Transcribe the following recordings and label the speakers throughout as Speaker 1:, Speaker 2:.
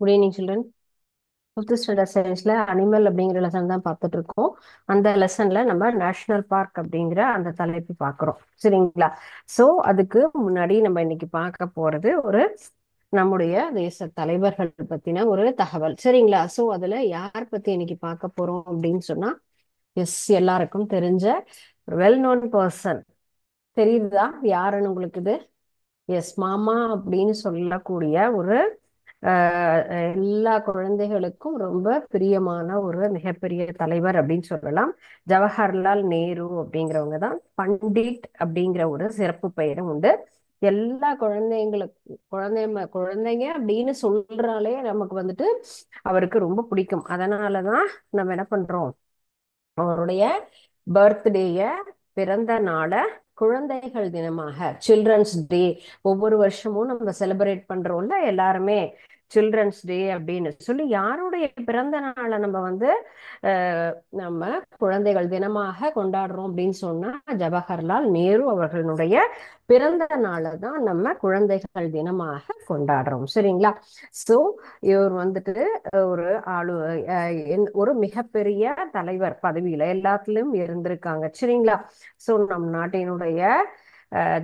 Speaker 1: Good evening children. Fifth standard சயின்ஸ்ல animal அப்படிங்கிற lesson தான் பார்த்துட்டு இருக்கோம். அந்த லெசன்ல நம்ம நேஷனல் பார்க் அப்படிங்கிற அந்த தலைப்பு பார்க்குறோம். சரிங்களா? ஸோ அதுக்கு முன்னாடி நம்ம இன்னைக்கு பார்க்க போறது நம்முடைய தேச தலைவர்கள் பத்தின ஒரு தகவல். சரிங்களா? ஸோ அதுல யார் பத்தி இன்னைக்கு பார்க்க போறோம் அப்படின்னு சொன்னா, எஸ், எல்லாருக்கும் தெரிஞ்ச வெல் நோன் பர்சன். தெரியுதா யாருன்னு உங்களுக்கு இது? எஸ், மாமா அப்படின்னு சொல்லக்கூடிய ஒரு ஆஹ் எல்லா குழந்தைகளுக்கும் ரொம்ப பிரியமான ஒரு மிகப்பெரிய தலைவர் அப்படின்னு சொல்லலாம். ஜவஹர்லால் நேரு அப்படிங்கிறவங்க தான் பண்டிட் அப்படிங்கிற ஒரு சிறப்பு பெயரும் உண்டு. எல்லா குழந்தைங்க அப்படின்னு சொல்றாலே நமக்கு அவருக்கு ரொம்ப பிடிக்கும். அதனாலதான் நம்ம என்ன பண்றோம், அவருடைய பர்த்டேய, பிறந்த நாள குழந்தைகள் தினமாக, சில்ட்ரன்ஸ் டே, ஒவ்வொரு வருஷமும் நம்ம செலிப்ரேட் பண்றோம்ல எல்லாருமே. சில்ட்ரன்ஸ் டே அப்படின்னு சொல்லி யாருடைய பிறந்த நாளை நம்ம குழந்தைகள் தினமாக கொண்டாடுறோம் அப்படின்னு சொன்னா, ஜவஹர்லால் நேரு அவர்களுடைய பிறந்த நாளை தான் நம்ம குழந்தைகள் தினமாக கொண்டாடுறோம். சரிங்களா? சோ இவர் ஒரு ஆளு ஒரு மிகப்பெரிய தலைவர் பதவியில எல்லாத்துலயும் இருந்திருக்காங்க. சரிங்களா? சோ நம் நாட்டினுடைய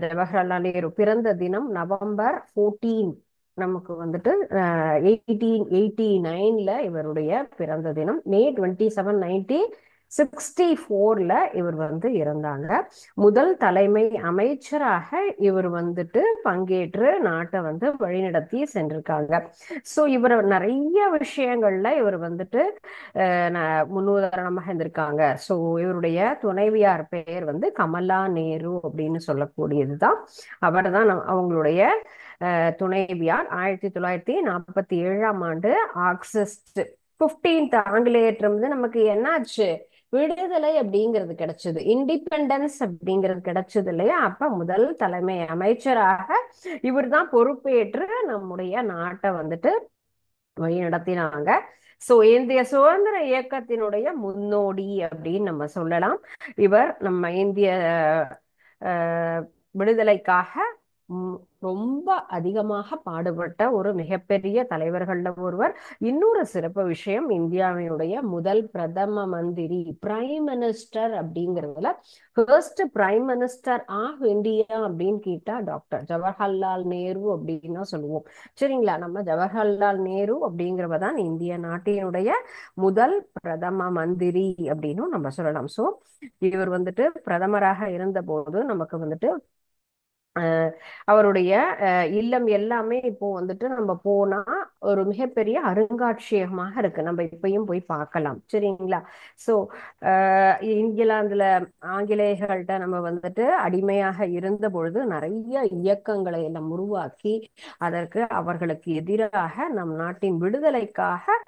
Speaker 1: ஜவஹர்லால் நேரு பிறந்த தினம் நவம்பர் 14. நமக்கு 1889 இவருடைய பிறந்த தினம். மே 27, 1964 இவர் இறந்தாங்க. முதல் தலைமை அமைச்சராக இவர் பங்கேற்று நாட்டை வழிநடத்தி சென்றிருக்காங்க. சோ இவர் நிறைய விஷயங்கள்ல இவர் முன்னுதாரணமாக இருந்திருக்காங்க. சோ இவருடைய துணைவியார் பெயர் கமலா நேரு அப்படின்னு சொல்லக்கூடியதுதான். அவர் தான் அவங்களுடைய துணைவியார். 1947 ஆகஸ்ட் 15 ஆங்கிலேயர் நமக்கு என்னாச்சு, விடுதலை அப்படிங்கிறது கிடைச்சது, இண்டிபெண்டன்ஸ் அப்படிங்கிறது கிடைச்சது இல்லையா? அப்ப முதல் தலைமை அமைச்சராக இவர் தான் பொறுப்பேற்று நம்முடைய நாட்டை வழி நடத்தினாங்க. சோ இந்திய சுதந்திர இயக்கத்தினுடைய முன்னோடி அப்படின்னு நம்ம சொல்லலாம். இவர் நம்ம இந்திய விடுதலைக்காக ரொம்ப அதிகமாக பாடுபட்ட ஒரு மிகப்பெரிய தலைவர்கள்ல ஒருவர். இன்னொரு சிறப்பு விஷயம், இந்தியாவினுடைய முதல் பிரதம மந்திரி, பிரைம் மினிஸ்டர் அப்படிங்கிறதுல first prime minister of India அப்படின்னு கேட்டா டாக்டர் ஜவஹர்லால் நேரு அப்படின்னு தான் சொல்லுவோம். சரிங்களா? நம்ம ஜவஹர்லால் நேரு அப்படிங்கிறவதான் இந்திய நாட்டினுடைய முதல் பிரதம மந்திரி அப்படின்னு நம்ம சொல்லலாம். சோ இவர் பிரதமராக இருந்த போது நமக்கு அவருடைய இல்லம் எல்லாமே இப்போ நம்ம போனா ஒரு மிகப்பெரிய அருங்காட்சியகமாக இருக்கு. நம்ம இப்பயும் போய் பார்க்கலாம். சரிங்களா? சோ இங்கிலாந்துல ஆங்கிலேயர்கள்ட்ட நம்ம அடிமையாக இருந்த பொழுது நிறைய இயக்கங்களை எல்லாம் உருவாக்கி அதற்கு அவர்களுக்கு எதிராக நம் நாட்டின் விடுதலைக்காக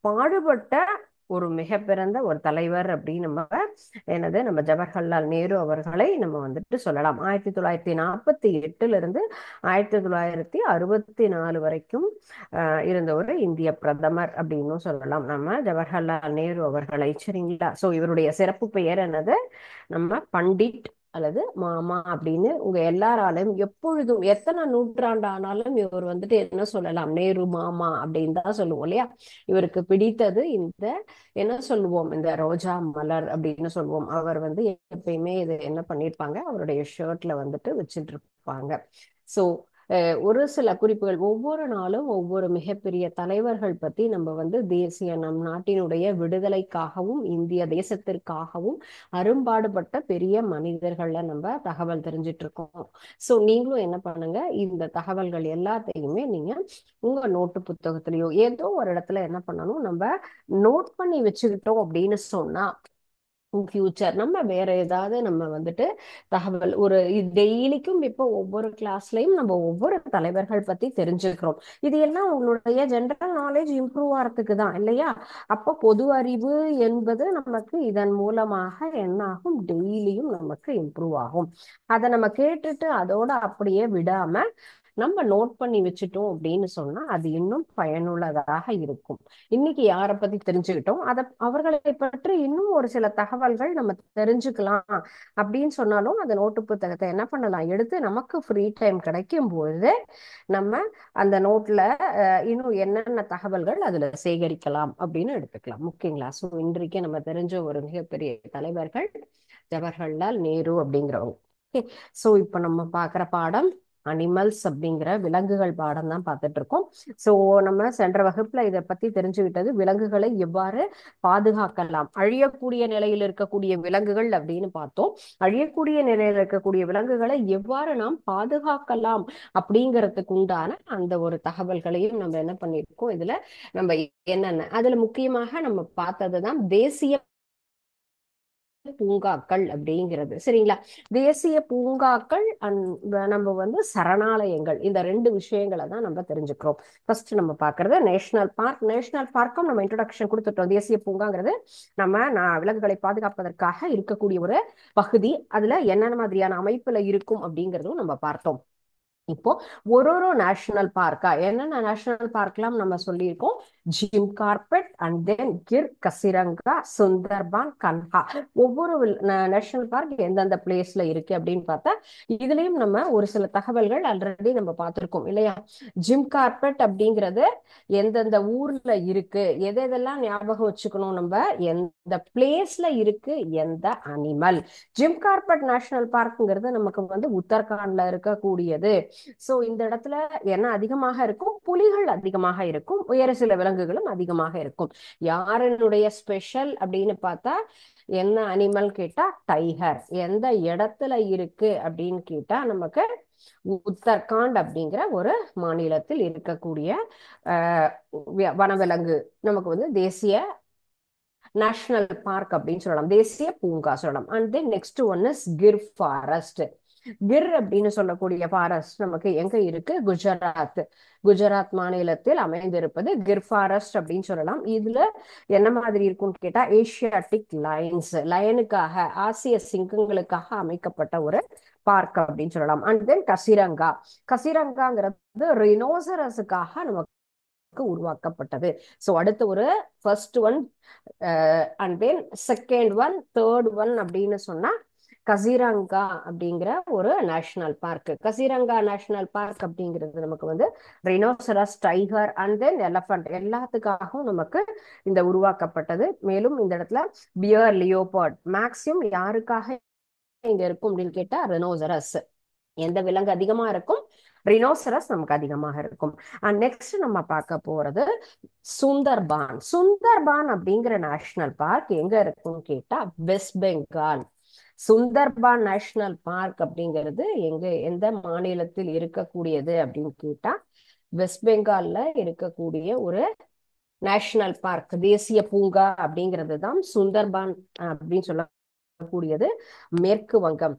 Speaker 1: பாடுபட்ட ஒரு மிக பிறந்த ஒரு தலைவர் அப்படின்னு நம்ம ஜவஹர்லால் நேரு அவர்களை நம்ம சொல்லலாம். 1948 இருந்து 1964 வரைக்கும் இருந்த ஒரு இந்திய பிரதமர் அப்படின்னு சொல்லலாம் நம்ம ஜவஹர்லால் நேரு அவர்களை. சரிங்களா? சோ இவருடைய சிறப்பு பெயர் என்னது, நம்ம பண்டிட் அல்லது மாமா அப்படின்னு உங்க எல்லாராலும் எப்பொழுதும் எத்தனை நூற்றாண்டு ஆனாலும் இவர் என்ன சொல்லலாம், நேரு மாமா அப்படின்னு தான் சொல்லுவோம் இல்லையா? இவருக்கு பிடித்தது என்ன சொல்லுவோம், இந்த ரோஜா மலர் அப்படின்னு சொல்லுவோம். அவர் எப்பயுமே இது என்ன பண்ணிருப்பாங்க, அவருடைய ஷர்ட்ல வச்சுட்டு இருப்பாங்க. சோ ஒரு சில குறிப்புகள், ஒவ்வொரு நாளும் ஒவ்வொரு மிகப்பெரிய தலைவர்கள் பத்தி நம்ம தேசிய நம் நாட்டினுடைய விடுதலைக்காகவும் இந்திய தேசத்திற்காகவும் அரும்பாடுபட்ட பெரிய மனிதர்கள்ல நம்ம தகவல் தெரிஞ்சிட்டு இருக்கோம். சோ நீங்களும் என்ன பண்ணுங்க, இந்த தகவல்கள் எல்லாத்தையுமே நீங்க உங்க நோட்டு புத்தகத்திலயோ ஏதோ ஒரு இடத்துல என்ன பண்ணணும், நம்ம நோட் பண்ணி வச்சுக்கிட்டோம் அப்படின்னு சொன்னா ஃபியூச்சர் நம்ம வேற ஏதாவது நம்ம தகவல் ஒரு டெய்லிக்கும் இப்போ ஒவ்வொரு கிளாஸ்லயும் நம்ம ஒவ்வொரு தலைவர்கள் பத்தி தெரிஞ்சுக்கிறோம். இது எல்லாம் உங்களுடைய ஜெனரல் நாலேஜ் இம்ப்ரூவ் ஆகிறதுக்கு தான் இல்லையா? அப்போ பொது அறிவு என்பது நமக்கு இதன் மூலமாக என்ன ஆகும், டெய்லியும் நமக்கு இம்ப்ரூவ் ஆகும். அதை நம்ம கேட்டுட்டு அதோட அப்படியே விடாம நம்ம நோட் பண்ணி வச்சுட்டோம் அப்படின்னு சொன்னா அது இன்னும் பயனுள்ளதாக இருக்கும். இன்னைக்கு யாரை பத்தி தெரிஞ்சுக்கிட்டோம், அவர்களை பற்றி இன்னும் ஒரு சில தகவல்கள் நம்ம தெரிஞ்சுக்கலாம் அப்படின்னு சொன்னாலும் அந்த நோட்டு புத்தகத்தை என்ன பண்ணலாம், எடுத்து நமக்கு ஃப்ரீ டைம் கிடைக்கும் போது நம்ம அந்த நோட்ல இன்னும் என்னென்ன தகவல்கள் அதுல சேகரிக்கலாம் அப்படின்னு எடுத்துக்கலாம். ஓகேங்களா? ஸோ இன்றைக்கு நம்ம தெரிஞ்ச ஒரு மிகப்பெரிய தலைவர்கள் ஜவஹர்லால் நேரு அப்படிங்கிறவங்க. ஓகே. ஸோ இப்போ நம்ம பார்க்குற பாடம் அனிமல்ஸ் அப்படிங்கிற விலங்குகள் பாடம் தான் பார்த்துட்டு இருக்கோம். ஸோ நம்ம சென்ற வகுப்புல இதை பத்தி தெரிஞ்சுக்கிட்டது விலங்குகளை எவ்வாறு பாதுகாக்கலாம், அழியக்கூடிய நிலையில் இருக்கக்கூடிய விலங்குகள் அப்படின்னு பார்த்தோம். அழியக்கூடிய நிலையில் இருக்கக்கூடிய விலங்குகளை எவ்வாறு நாம் பாதுகாக்கலாம் அப்படிங்கிறதுக்கு உண்டான அந்த ஒரு தகவல்களையும் நம்ம என்ன பண்ணியிருக்கோம் இதுல. நம்ம என்னென்ன அதுல முக்கியமாக நம்ம பார்த்ததுதான் தேசிய பூங்காக்கள் அப்படிங்கிறது. சரிங்களா? தேசிய பூங்காக்கள் நம்ம வந்து சரணாலயங்கள், இந்த ரெண்டு விஷயங்களை தான் நம்ம தெரிஞ்சுக்கிறோம். ஃபர்ஸ்ட் நம்ம பாக்குறது நேஷனல் பார்க். நேஷனல் பார்க்கும் நம்ம இன்ட்ரோடக்ஷன் கொடுத்துட்டோம். தேசிய பூங்காங்கிறது நம்ம விலங்குகளை பாதுகாப்பதற்காக இருக்கக்கூடிய ஒரு பகுதி. அதுல என்னென்ன மாதிரியான அமைப்புல இருக்கும் அப்படிங்கிறதும் நம்ம பார்த்தோம். இப்போ ஒரு நேஷனல் பார்க்கா என்னென்ன நேஷனல் பார்க்லாம் நம்ம சொல்லியிருக்கோம், Jim Corbett and then Gir, Kaziranga, Sundarban, Kanha. ஒவ்வொரு நேஷனல் பார்க் எந்தெந்த பிளேஸ்ல இருக்கு அப்படின்னு பார்த்தா இதுலயும் நம்ம ஒரு சில தகவல்கள் ஆல்ரெடி நம்ம பார்த்திருக்கோம் இல்லையா? ஜிம் கார்பெட் அப்படிங்கிறது எந்தெந்த ஊர்ல இருக்கு, எதெல்லாம் ஞாபகம் வச்சுக்கணும், நம்ம எந்த பிளேஸ்ல இருக்கு, எந்த அனிமல். ஜிம் கார்பெட் நேஷனல் பார்க்ங்கிறது நமக்கு வந்து உத்தரகாண்ட்ல இருக்கக்கூடியது. சோ இந்த இடத்துல என்ன அதிகமாக இருக்கும், புலிகள் அதிகமாக இருக்கும், வேறு சில விலங்குகளும் அதிகமாக இருக்கும். யாருடைய ஸ்பெஷல் அப்படின்னு பார்த்தா என்ன அனிமல் கேட்டா டைகர். எந்த இடத்துல இருக்கு அப்படின்னு கேட்டா நமக்கு உத்தரகாண்ட் அப்படிங்கிற ஒரு மாநிலத்தில் இருக்கக்கூடிய வனவிலங்கு நமக்கு வந்து தேசிய நேஷனல் பார்க் அப்படின்னு சொல்லலாம், தேசிய பூங்கா சொல்லலாம். And then next one is Gir forest. Gir அப்படின்னு சொல்லக்கூடிய ஃபாரஸ்ட் நமக்கு எங்க இருக்கு, குஜராத். குஜராத் மாநிலத்தில் அமைந்திருப்பது கிர் ஃபாரஸ்ட் அப்படின்னு சொல்லலாம். இதுல என்ன மாதிரி இருக்கும்னு கேட்டா ஏசியாட்டிக் லைன்ஸ், லயனுக்காக, ஆசிய சிங்கங்களுக்காக அமைக்கப்பட்ட ஒரு பார்க் அப்படின்னு சொல்லலாம். And then Kaziranga. கசிரங்காங்கிறது ரினோசரஸுக்காக நமக்கு உருவாக்கப்பட்டது. சோ அடுத்து ஒரு first one and then second one, third one அப்படின்னு சொன்னா கசிரங்கா அப்படிங்கிற ஒரு national park. Kaziranga national park அப்படிங்கிறது நமக்கு வந்து ரினோசரஸ், டைகர் அண்ட் தென் எலபண்ட் எல்லாத்துக்காகவும் நமக்கு இந்த உருவாக்கப்பட்டது. மேலும் இந்த இடத்துல பியர், லியோபார்ட் மேக்சிமம் யாருக்காக இங்க இருக்கும் அப்படின்னு கேட்டா ரினோசரஸ். எந்த விலங்கு அதிகமா இருக்கும், ரினோசரஸ் நமக்கு அதிகமாக இருக்கும். அண்ட் நெக்ஸ்ட் நம்ம பார்க்க போறது சுந்தர்பான். சுந்தர்பான் அப்படிங்கிற நேஷனல் பார்க் எங்க இருக்குன்னு கேட்டா west Bengal. Sundarban national park அப்படிங்கிறது எந்த மாநிலத்தில் இருக்கக்கூடியது அப்படின்னு கேட்டா வெஸ்ட் பெங்கால்ல இருக்கக்கூடிய ஒரு நேஷனல் பார்க், தேசிய பூங்கா அப்படிங்கிறது தான் சுந்தர்பான் அப்படின்னு சொல்லக்கூடியது. மேற்கு வங்கம்.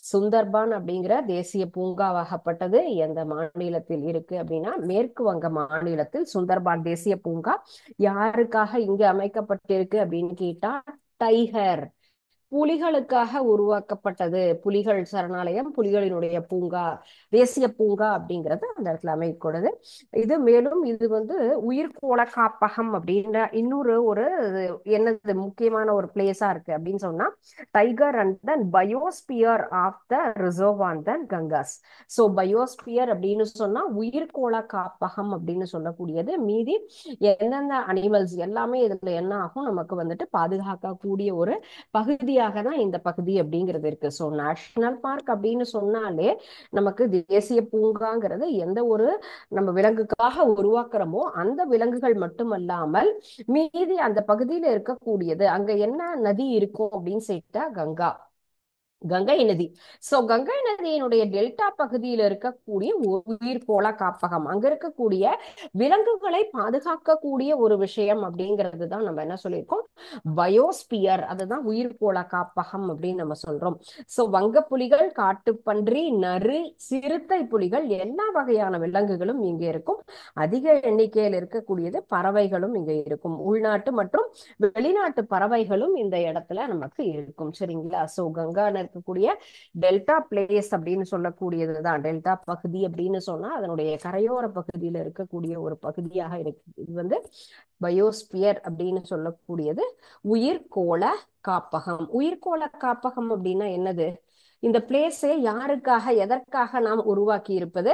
Speaker 1: சுந்தர்பான் அப்படிங்கிற தேசிய பூங்காவாகப்பட்டது எந்த மாநிலத்தில் இருக்கு அப்படின்னா மேற்கு வங்க மாநிலத்தில் சுந்தர்பான் தேசிய பூங்கா. யாருக்காக இங்கு அமைக்கப்பட்டிருக்கு அப்படின்னு கேட்டா டைகர், புலிகளுக்காக உருவாக்கப்பட்டது. புலிகள் சரணாலயம், புலிகளினுடைய பூங்கா, தேசிய பூங்கா அப்படிங்கிறது அந்த இடத்துல அமைக்கூடாது. இது மேலும் இது வந்து உயிர்கோள காப்பகம் அப்படின்ற இன்னொரு ஒரு என்னது முக்கியமான ஒரு பிளேஸா இருக்கு அப்படின்னு சொன்னா tiger and then biosphere of the reserve on then Gangas. So biosphere அப்படின்னு சொன்னா உயிர்கோள காப்பகம் அப்படின்னு சொல்லக்கூடியது. மீதி எந்தெந்த அனிமல்ஸ் எல்லாமே இதுல என்ன ஆகும், நமக்கு வந்துட்டு பாதுகாக்கக்கூடிய ஒரு பகுதியாக தான் இந்த பகுதி அப்படிங்கிறது இருக்கு. ஸோ நேஷனல் பார்க் அப்படின்னு சொன்னாலே நமக்கு தேசிய பூங்காங்கிறது எந்த ஒரு நம்ம விலங்குக்காக உருவாக்குறோமோ அந்த விலங்குகள் மட்டுமல்லாமல் மீதி அந்த பகுதியில இருக்கக்கூடியது. அங்க என்ன நதி இருக்கும் அப்படின்னு சொல்லிட்டா கங்கா, கங்கை நதி. சோ கங்கை நதியினுடைய டெல்டா பகுதியில் இருக்கக்கூடிய உயிர்கோள காப்பகம், அங்க இருக்கக்கூடிய விலங்குகளை பாதுகாக்கக்கூடிய ஒரு விஷயம் அப்படிங்கிறது தான் நம்ம என்ன சொல்லியிருக்கோம், பயோஸ்பியர். அதுதான் உயிர்கோள காப்பகம் அப்படின்னு நம்ம சொல்றோம். சோ வங்க புலிகள், காட்டுப்பன்றி, நரி, சிறுத்தை புலிகள் எல்லா வகையான விலங்குகளும் இங்க இருக்கும். அதிக எண்ணிக்கையில் இருக்கக்கூடியது பறவைகளும் இங்க இருக்கும். உள்நாட்டு மற்றும் வெளிநாட்டு பறவைகளும் இந்த இடத்துல நமக்கு இருக்கும். சரிங்களா? சோ கங்கா இருக்கக்கூடிய டெல்டா பிளேஸ் அப்படின்னு சொல்லக்கூடியதுதான். டெல்டா பகுதி அப்படின்னு சொன்னா அதனுடைய கரையோர பகுதியில இருக்கக்கூடிய ஒரு பகுதியாக இருக்கு. இது வந்து பயோஸ்பியர் அப்படின்னு சொல்லக்கூடியது. உயிர்கோள காப்பகம். உயிர்கோள காப்பகம் அப்படின்னா என்னது? இந்த பிளேஸை யாருக்காக எதற்காக நாம் உருவாக்கி இருப்பது?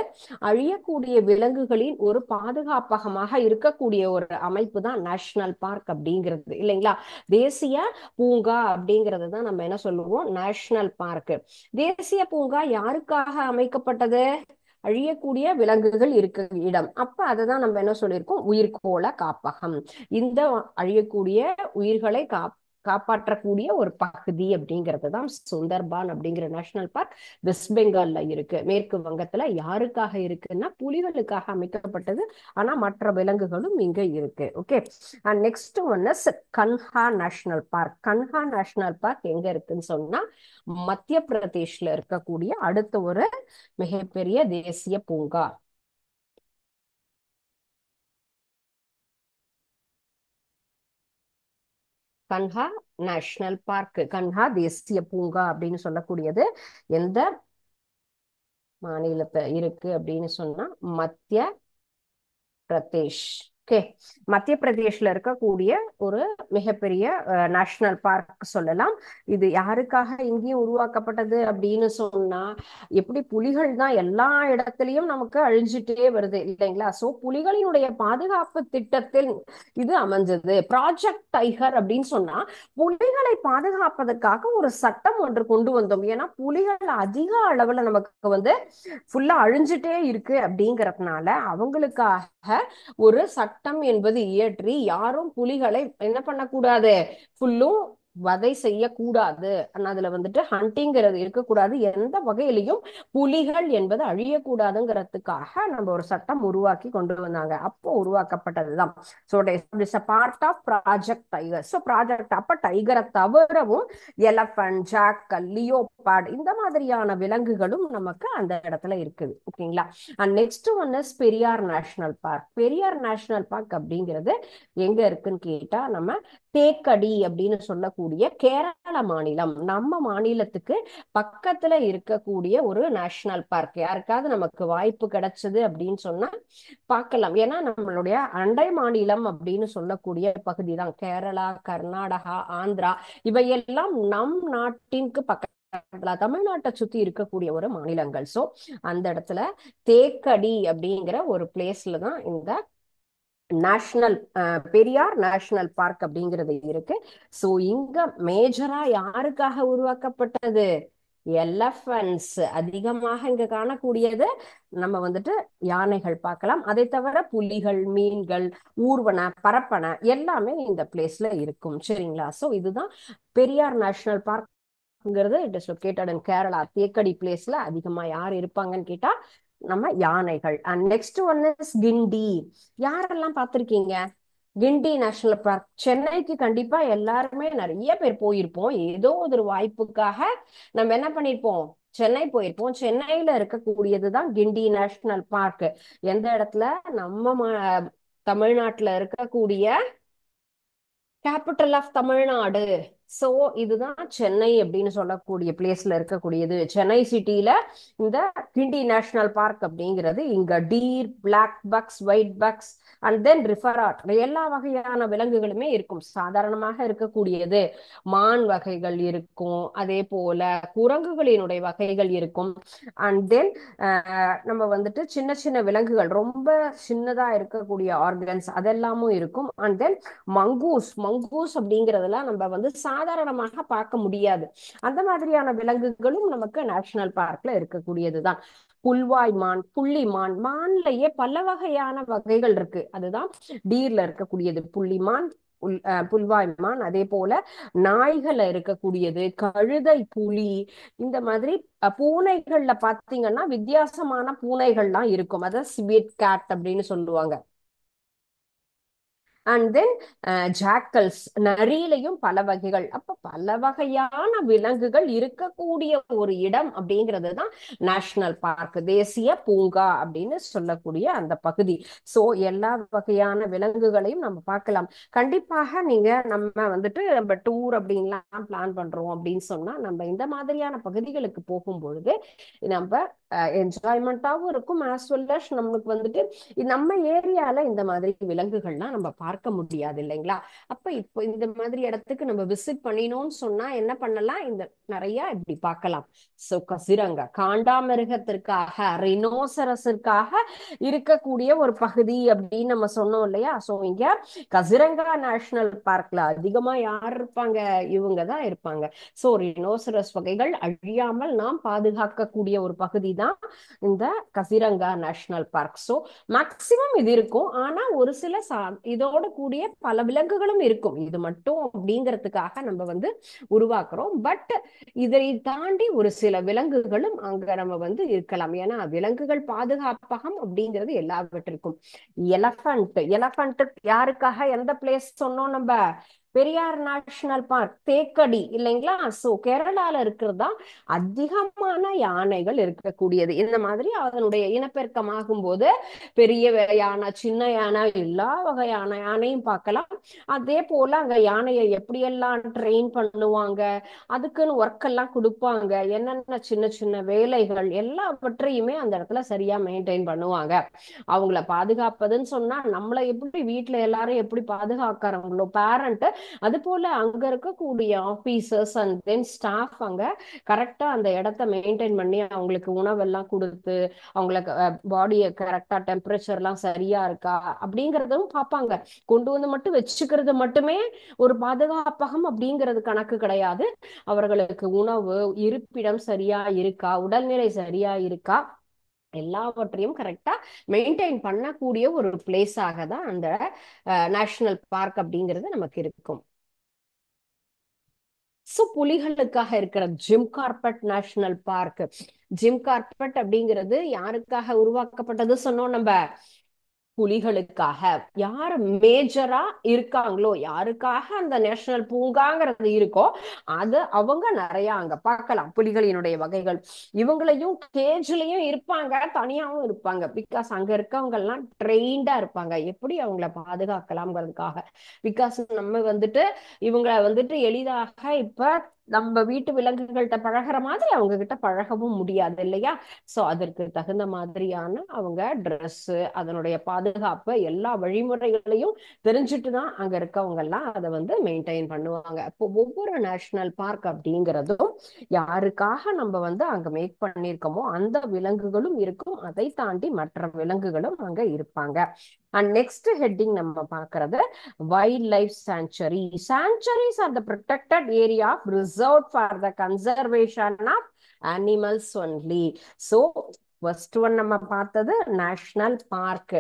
Speaker 1: அழியக்கூடிய விலங்குகளின் ஒரு பாதுகாப்பகமாக இருக்கக்கூடிய ஒரு அமைப்பு தான் நேஷனல் பார்க் அப்படிங்கிறது, இல்லைங்களா? தேசிய பூங்கா அப்படிங்கிறது தான் நம்ம என்ன சொல்லுவோம், நேஷனல் பார்க். தேசிய பூங்கா யாருக்காக அமைக்கப்பட்டது? அழியக்கூடிய விலங்குகள் இருக்க இடம். அப்ப அததான் நம்ம என்ன சொல்லியிருக்கோம், உயிர்கோள காப்பகம். இந்த அழியக்கூடிய உயிர்களை காப்பாற்றக்கூடிய ஒரு பகுதி அப்படிங்கிறது தான் சுந்தர்பான் அப்படிங்கிற நேஷனல் பார்க். வெஸ்ட் பெங்கால்ல இருக்கு. மேற்கு வங்கத்துல யாருக்காக இருக்குன்னா புலிகளுக்காக அமைக்கப்பட்டது. ஆனா மற்ற விலங்குகளும் இங்க இருக்கு. Okay. And next one is Kanha national park. Kanha national park எங்க இருக்குன்னு சொன்னா மத்திய பிரதேஷ்ல இருக்கக்கூடிய அடுத்த ஒரு மிகப்பெரிய தேசிய பூங்கா. கன்ஹா நேஷனல் பார்க், கன்ஹா தேசிய பூங்கா அப்படின்னு சொல்லக்கூடியது எந்த மாநிலத்தை இருக்கு அப்படின்னு சொன்னா மத்திய பிரதேஷ். ஓகே. மத்திய பிரதேஷ்ல இருக்கக்கூடிய ஒரு மிகப்பெரிய நேஷனல் பார்க் சொல்லலாம். இது யாருக்காக இங்கேயும் உருவாக்கப்பட்டது அப்படின்னு சொன்னா, எப்படி புலிகள் தான் எல்லா இடத்துலயும் நமக்கு அழிஞ்சிட்டே வருது இல்லைங்களா? சோ புலிகளினுடைய பாதுகாப்பு திட்டத்தில் இது அமைஞ்சது. ப்ராஜெக்ட் டைகர் அப்படின்னு சொன்னா புலிகளை பாதுகாப்பதற்காக ஒரு சட்டம் ஒன்று கொண்டு வந்தோம். ஏன்னா புலிகள் அதிக அளவுல நமக்கு வந்து ஃபுல்லா அழிஞ்சிட்டே இருக்கு அப்படிங்கறதுனால அவங்களுக்காக ஒரு சட்டம் என்பது இயற்றி யாரும் புலிகளை என்ன பண்ணக்கூடாது, ஃபுல்லும் வதை செய்யக்கூடாது. அதுல வந்துட்டு ஹண்டிங்கிறது இருக்கக்கூடாது. எந்த வகையிலையும் புலிகள் என்பது அழியக்கூடாதுங்கிறதுக்காக நம்ம ஒரு சட்டம் உருவாக்கி கொண்டு வந்தாங்க. அப்போ உருவாக்கப்பட்டதுதான். So it's a part of Project Tiger. So Project அப்ப டைகரை தவிரவும் எலஃபண்ட், ஜாக்கல், லியோபார்ட் இந்த மாதிரியான விலங்குகளும் நமக்கு அந்த இடத்துல இருக்குது. ஓகேங்களா? And next one is Periyar national park. Periyar national park அப்படிங்கிறது எங்க இருக்குன்னு கேட்டா நம்ம தேக்கடி அப்படின்னு சொல்லக்கூடிய கேரள மாநிலம், நம்ம மாநிலத்துக்கு பக்கத்துல இருக்கக்கூடிய ஒரு நேஷனல் பார்க். யாருக்காவது நமக்கு வாய்ப்பு கிடைச்சது அப்படின்னு சொன்னா பார்க்கலாம். ஏன்னா நம்மளுடைய அண்டை மாநிலம் அப்படின்னு சொல்லக்கூடிய பகுதி தான் கேரளா, கர்நாடகா, ஆந்திரா. இவையெல்லாம் நம் நாட்டிற்கு பக்கத்துல தமிழ்நாட்டை சுத்தி இருக்கக்கூடிய ஒரு மாநிலங்கள். சோ அந்த இடத்துல தேக்கடி அப்படிங்கிற ஒரு பிளேஸ்ல தான் இந்த நேஷனல் பெரியார் நேஷனல் பார்க் அப்படிங்கிறது இருக்கு. சோ இங்க மேஜரா யாருக்காக உருவாக்கப்பட்டது? எலஃபன்ஸ் அதிகமாக இங்க காணக்கூடியது. நம்ம வந்துட்டு யானைகள் பார்க்கலாம். அதை தவிர புலிகள், மீன்கள், ஊர்வன, பரப்பன எல்லாமே இந்த பிளேஸ்ல இருக்கும். சரிங்களா? சோ இதுதான் பெரியார் நேஷனல் பார்க்ங்கிறது. It is located in Kerala. Thekkady பிளேஸ்ல அதிகமா யார் இருப்பாங்கன்னு கேட்டா நம்ம யானைகள். And next one is Guindy. யாரெல்லாம் பார்த்திருக்கீங்க கிண்டி நேஷனல் பார்க்? சென்னைக்கு கண்டிப்பா எல்லாருமே நிறைய பேர் போயிருப்போம். ஏதோ ஒரு வாய்ப்புக்காக நம்ம என்ன பண்ணிருப்போம், சென்னை போயிருப்போம். சென்னையில இருக்கக்கூடியதுதான் கிண்டி நேஷனல் பார்க். எந்த இடத்துல? நம்ம தமிழ்நாட்டுல இருக்கக்கூடிய கேபிட்டல் ஆஃப் தமிழ்நாடு. சோ இதுதான் சென்னை அப்படின்னு சொல்லக்கூடிய பிளேஸ்ல இருக்கக்கூடியது. சென்னை சிட்டியில இந்த கிண்டி நேஷனல் பார்க் அப்படிங்கிறது. இங்க deer, black bucks, white bucks and then ரிஃபராட் எல்லா வகையான விலங்குகளுமே இருக்கும். சாதாரணமாக இருக்கக்கூடியது மான் வகைகள் இருக்கும், அதே போல குரங்குகளினுடைய வகைகள் இருக்கும். அண்ட் தென் நம்ம வந்துட்டு சின்ன சின்ன விலங்குகள், ரொம்ப சின்னதா இருக்கக்கூடிய ஆர்கன்ஸ் அதெல்லாமும் இருக்கும். And then mongoose. மங்கூஸ் அப்படிங்கறதெல்லாம் நம்ம வந்து சாதாரணமாக பார்க்க முடியாது. அந்த மாதிரியான விலங்குகளும் நமக்கு நேஷனல் பார்க்ல இருக்கக்கூடியதுதான். புல்வாய் மான், புள்ளிமான். மான்லயே பல வகையான வகைகள் இருக்கு. அதுதான் டீர்ல இருக்கக்கூடியது புள்ளிமான், புல்வாய் மான். அதே போல நாய்கள்ல இருக்கக்கூடியது கழுதை புலி. இந்த மாதிரி பூனைகள்ல பாத்தீங்கன்னா வித்தியாசமான பூனைகள்லாம் இருக்கும். அத ஸ்வீட் கேட் அப்படின்னு சொல்லுவாங்க. அண்ட் தென் ஜாக்கல்ஸ், நரியிலையும் பல வகைகள். அப்ப பல வகையான விலங்குகள் இருக்கக்கூடிய ஒரு இடம் அப்படிங்கிறது தான் நேஷனல் பார்க், தேசிய பூங்கா அப்படின்னு சொல்லக்கூடிய அந்த பகுதி. சோ எல்லா வகையான விலங்குகளையும் நம்ம பார்க்கலாம். கண்டிப்பாக நீங்க நம்ம வந்துட்டு நம்ம டூர் அப்படின்லாம் பிளான் பண்றோம் அப்படின்னு சொன்னா நம்ம இந்த மாதிரியான பகுதிகளுக்கு போகும் பொழுது நம்ம என்ஜாய்மெண்ட்டாவும் இருக்கும், ஆஸ் வெல் அஸ் நம்மளுக்கு வந்துட்டு நம்ம ஏரியால இந்த மாதிரி விலங்குகள்லாம் நம்ம பார்க்க முடியாது இல்லைங்களா? அப்ப இப்போ இந்த மாதிரி இடத்துக்கு நம்ம விசிட் பண்ணினோம்னு சொன்னா என்ன பண்ணலாம், இந்த நிறைய இப்படி பார்க்கலாம். சோ கசிரங்கா காண்டாமிருகத்திற்காக, ரினோசரஸிற்காக இருக்கக்கூடிய ஒரு பகுதி அப்படின்னு நம்ம சொன்னோம் இல்லையா? சோ இங்க கசிரங்கா நேஷனல் பார்க்ல அதிகமா யார் இருப்பாங்க? இவங்க தான் இருப்பாங்க. சோ ரினோசரஸ் வகைகள் அழியாமல் நாம் பாதுகாக்கக்கூடிய ஒரு பகுதி தான் இந்த Kaziranga national park. So maximum இது இருக்கும். ஆனா ஒரு சில இதோட கூடிய பல விலங்குகளும் இருக்கும். இது மட்டும் அப்படிங்கிறதுக்காக நம்ம வந்து உருவாக்குறோம். பட் இதை தாண்டி ஒரு சில விலங்குகளும் அங்க நம்ம வந்து இருக்கலாம். ஏன்னா விலங்குகள் பாதுகாப்பகம் அப்படிங்கிறது எல்லாவற்றிற்கும். எலஃபண்ட், எலஃபண்ட் யாருக்காக எந்த பிளேஸ் சொன்னோம் நம்ம? பெரியார் நேஷனல் பார்க், தேக்கடி இல்லைங்களா? சோ கேரளால இருக்கிறதா அதிகமான யானைகள் இருக்கக்கூடியது. இந்த மாதிரி அதனுடைய இனப்பெருக்கம் ஆகும்போது பெரிய யானை, சின்ன யானை, எல்லா வகையான யானையும் பார்க்கலாம். அதே போல அங்க யானையை எப்படியெல்லாம் ட்ரெயின் பண்ணுவாங்க, அதுக்குன்னு ஒர்க் எல்லாம் கொடுப்பாங்க, என்னென்ன சின்ன சின்ன வேலைகள் எல்லாவற்றையுமே அந்த இடத்துல சரியா மெயின்டைன் பண்ணுவாங்க. அவங்கள பாதுகாப்பதுன்னு சொன்னா நம்மளை எப்படி வீட்டுல எல்லாரும் எப்படி பாதுகாக்கிறாங்களோ பேரண்ட், அது போல அங்க இருக்கக்கூடிய ஆபீசர்ஸ் அண்ட் தென் ஸ்டாஃப் அங்க கரெக்டா அந்த இடத்த மெயின்டைன் பண்ணி அவங்களுக்கு உணவெல்லாம் கொடுத்து அவங்களுக்கு பாடியை கரெக்டா டெம்பரேச்சர் எல்லாம் சரியா இருக்கா அப்படிங்கறதும் பார்ப்பாங்க. கொண்டு வந்து மட்டும் வச்சுக்கிறது மட்டுமே ஒரு பாதுகாப்பகம் அப்படிங்கிறது கணக்கு கிடையாது. அவர்களுக்கு உணவு, இருப்பிடம் சரியா இருக்கா, உடல்நிலை சரியா இருக்கா, எல்லாவற்றையும் கரெக்டா மெயின்டைன் பண்ணக்கூடிய ஒரு பிளேஸாக தான் அந்த நேஷனல் பார்க் அப்படிங்கிறது நமக்கு இருக்கும். சோ புலிகளுக்காக இருக்கிற Jim Corbett national park. Jim Corbett அப்படிங்கிறது யாருக்காக உருவாக்கப்பட்டது சொன்னோம் நம்ம? புலிகளுக்காக. யாரு மேஜரா இருக்காங்களோ, யாருக்காக அந்த நேஷனல் பூங்காங்கிறது இருக்கோ அது அவங்க நிறைய அங்க பார்க்கலாம். புலிகளினுடைய வகைகள் இவங்களையும் கேஜ்லயும் இருப்பாங்க, தனியாவும் இருப்பாங்க. பிகாஸ் அங்க இருக்கவங்க எல்லாம் ட்ரெயின்டா இருப்பாங்க எப்படி அவங்கள பாதுகாக்கலாம்ங்கிறதுக்காக. பிகாஸ் நம்ம வந்துட்டு இவங்க வந்துட்டு எளிதாக இப்ப நம்ம வீட்டு விலங்குகள்கிட்ட பழகிற மாதிரி அவங்க கிட்ட பழகவும் முடியாது இல்லையா? சோ அதற்கு தகுந்த மாதிரியான அவங்க ட்ரெஸ், அதனுடைய பாதுகாப்பு, எல்லா வழிமுறைகளையும் தெரிஞ்சுட்டு தான் அங்க இருக்கவங்க எல்லாம் அதை வந்து மெயின்டைன் பண்ணுவாங்க. இப்போ ஒவ்வொரு நேஷனல் பார்க் அப்படிங்கிறதும் யாருக்காக நம்ம வந்து அங்க மேக் பண்ணிருக்கோமோ அந்த விலங்குகளும் இருக்கும், அதை தாண்டி மற்ற விலங்குகளும் அங்க இருப்பாங்க. அண்ட் நெக்ஸ்ட் ஹெட்டிங் நம்ம பார்க்கறது wild life sanctuary. Sanctuaries are the protected area reserve for the conservation of animals only. So first one நம்ம பார்த்தது நேஷனல் பார்க்.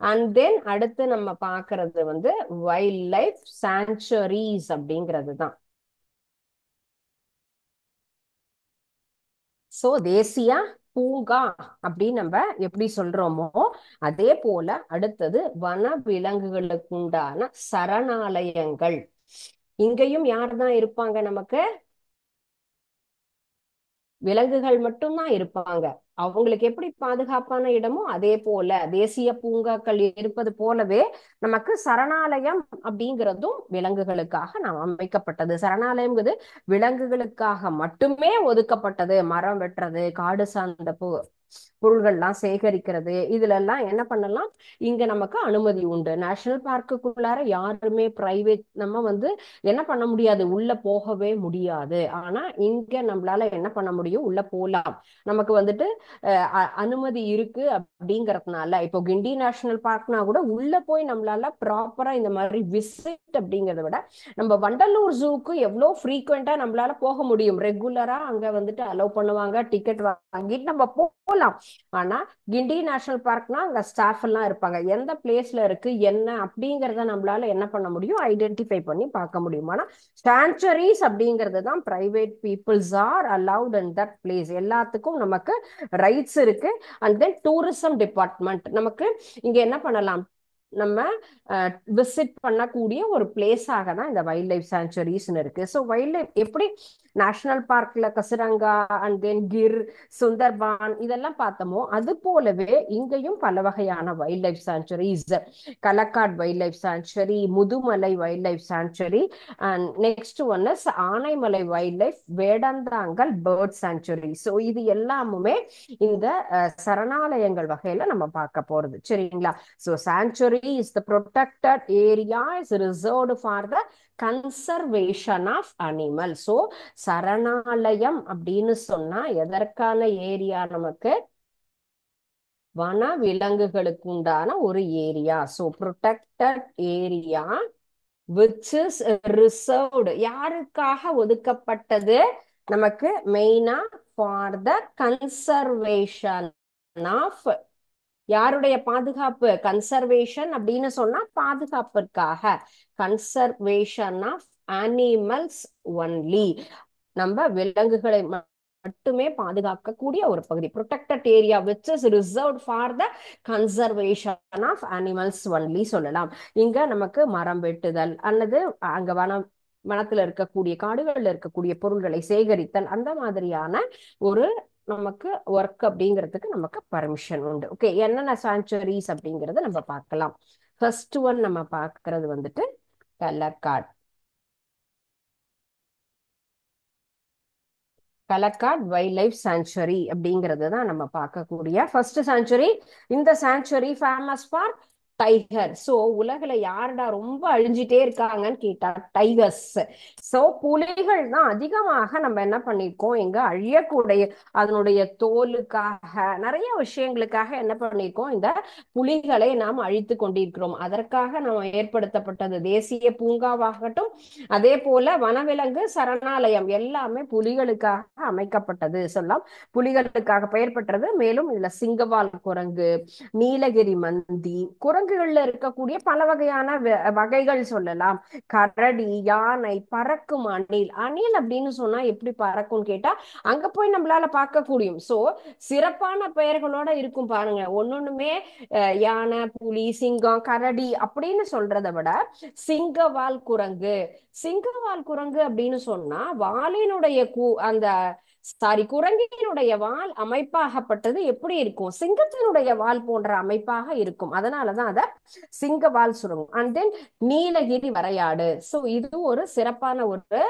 Speaker 1: அண்ட் தென் அடுத்து நம்ம பார்க்கறது வந்து வைல்ட் லைஃப் சாங்சுரிஸ் அப்படிங்கிறது தான். சோ தேசிய பூங்கா அப்படின்னு நம்ம எப்படி சொல்றோமோ அதே போல அடுத்தது வன விலங்குகளுக்கு உண்டான சரணாலயங்கள். இங்கேயும் யார் தான் இருப்பாங்க நமக்கு? விலங்குகள் மட்டும்தான் இருப்பாங்க. அவங்களுக்கு எப்படி பாதுகாப்பான இடமோ அதே போல தேசிய பூங்காக்கள் இருப்பது போலவே நமக்கு சரணாலயம் அப்படிங்கிறதும் விலங்குகளுக்காக நாம் அமைக்கப்பட்டது. சரணாலயம்ங்கிறது விலங்குகளுக்காக மட்டுமே ஒதுக்கப்பட்டது. மரம் வெட்டுறது, காடு சார்ந்த பொருள்கள்லாம் சேகரிக்கிறது, இதுல எல்லாம் என்ன பண்ணலாம், இங்க நமக்கு அனுமதி உண்டு. நேஷனல் பார்க்குள்ளார யாருமே பிரைவேட் நம்ம வந்து என்ன பண்ண முடியாது, உள்ள போகவே முடியாது. ஆனா இங்க நம்மளால என்ன பண்ண முடியும், உள்ள போலாம். நமக்கு வந்துட்டு அனுமதி இருக்கு அப்படிங்கறதுனால இப்போ கிண்டி நேஷனல் பார்க்னா கூட உள்ள போய் நம்மளால ப்ராப்பரா இந்த மாதிரி விசிட் அப்படிங்கறத விட நம்ம வண்டலூர் ஜூக்கு எவ்வளவு ஃப்ரீக்வெண்டா நம்மளால போக முடியும். ரெகுலரா அங்க வந்துட்டு அலோவ் பண்ணுவாங்க, டிக்கெட் வாங்கிட்டு நம்ம போகலாம். ஆனா கிண்டி நேஷனல் பார்க்னா அங்க ஸ்டாஃப் எல்லாம் இருப்பாங்க, எந்த பிளேஸ்ல இருக்கு என்ன அப்படிங்கறத நம்மளால என்ன பண்ண முடியும், ஐடென்டிஃபை பண்ணி பார்க்க முடியும். ஆனா சாங்சுரிஸ் அப்படிங்கிறது தான் private peoples are allowed in that place. எல்லாத்துக்கும் நமக்கு ரைட்ஸ் இருக்கு. அண்ட் தென் டூரிசம் டிபார்ட்மெண்ட் நமக்கு இங்க என்ன பண்ணலாம், நம்ம விசிட் பண்ணக்கூடிய ஒரு பிளேஸாக தான் இந்த வைல்ட் லைஃப் சாங்சுரிஸ்னு இருக்கு. ஸோ வைல்ட் லைஃப் எப்படி நேஷனல் பார்க்ல கசிரங்கா அண்ட் தென் கிர், சுந்தர்பான் இதெல்லாம் பார்த்தோமோ அது போலவே இங்கேயும் பல வகையான wild life sanctuaries, Kalakkad wild life sanctuary, Mudumalai wild life sanctuary, and next one is Anaimalai wild life Vedanthangal bird sanctuary. So இது எல்லாமுமே இந்த சரணாலயங்கள் வகையில நம்ம பார்க்க போறது. சரிங்களா? So sanctuary is the protected area is reserved for the conservation of animals. So சரணாலயம் அப்படின்னு சொன்னா எதற்கான ஏரியா? நமக்கு வன விலங்குகளுக்கு உண்டான ஒரு area. So protected area which is reserved, யாருக்காக ஒதுக்கப்பட்டது? நமக்கு மெயினா for the conservation of, யாருடைய பாதுகாப்பு? கன்சர்வேஷன் அப்படின்னு சொன்னா பாதுகாப்பிற்காக, கன்சர்வேஷன் ஆஃப் அனிமல்ஸ் ஒன்லி, நம்ம விலங்குகளை மட்டுமே பாதுகாக்கக்கூடிய ஒரு பகுதி. Protected area which is reserved for the conservation of animals only சொல்லலாம். இங்க நமக்கு மரம் வெட்டுதல் அல்லது அங்க வனத்துல இருக்கக்கூடிய காடுகள்ல இருக்கக்கூடிய பொருள்களை சேகரித்தல், அந்த மாதிரியான ஒரு நமக்கு ஒர்க் அப்படிங்கிறதுக்கு நமக்கு பர்மிஷன் உண்டு. ஓகே, என்னென்ன சாங்சுரிஸ் அப்படிங்கறத நம்ம பார்க்கலாம். ஃபர்ஸ்ட் ஒன் நம்ம பார்க்கறது வந்துட்டு Kalakkad. Kalakkad wild life sanctuary அப்படிங்கிறது தான் நம்ம பார்க்கக்கூடிய ஃபர்ஸ்ட் சாங்சுரி. இந்த sanctuary famous for tiger. So உலகில யாருடா ரொம்ப அழிஞ்சிட்டே இருக்காங்கன்னு கேட்டா டைகர்ஸ். சோ புலிகள் தான் அதிகமாக நம்ம என்ன பண்ணிருக்கோம், எங்க அழியக்கூடிய அதனுடைய தோலுக்காக நிறைய விஷயங்களுக்காக என்ன பண்ணிருக்கோம், இந்த புலிகளை நாம் அழித்து கொண்டிருக்கிறோம். அதற்காக நம்ம ஏற்படுத்தப்பட்டது தேசிய பூங்காவாகட்டும், அதே போல வனவிலங்கு சரணாலயம் எல்லாமே புலிகளுக்காக அமைக்கப்பட்டது சொல்லலாம். புலிகளுக்காக பெயர் பெற்றது. மேலும் இதுல சிங்கவால் குரங்கு, நீலகிரி மந்தி, குரங்குகள்ல இருக்கக்கூடிய பல வகையான வகைகள் சொல்லலாம். கரடி, யானை, பறக்கும் அணில். அணில் அப்படின்னு சொன்னா எப்படி பறக்கும்னு கேட்டா அங்க போய் நம்மளால பார்க்க முடியும். சோ சிறப்பான பெயர்களோட இருக்கும் பாருங்க. ஒன்னொண்ணுமே யானை, புலி, சிங்கம், கரடி அப்படின்னு சொல்றதை விட சிங்கவால் குரங்கு, சிங்கவால் குரங்கு அப்படின்னு சொன்னா வாலினுடைய அந்த குரங்கினுடைய வால் அமைப்பாகப்பட்டது எப்படி இருக்கும், சிங்கத்தினுடைய வால் போன்ற அமைப்பாக இருக்கும். அதனாலதான் அத சிங்க வால் சுருங்கும். அண்ட் தென் நீலகிரி வரையாடு. சோ இது ஒரு சிறப்பான ஒரு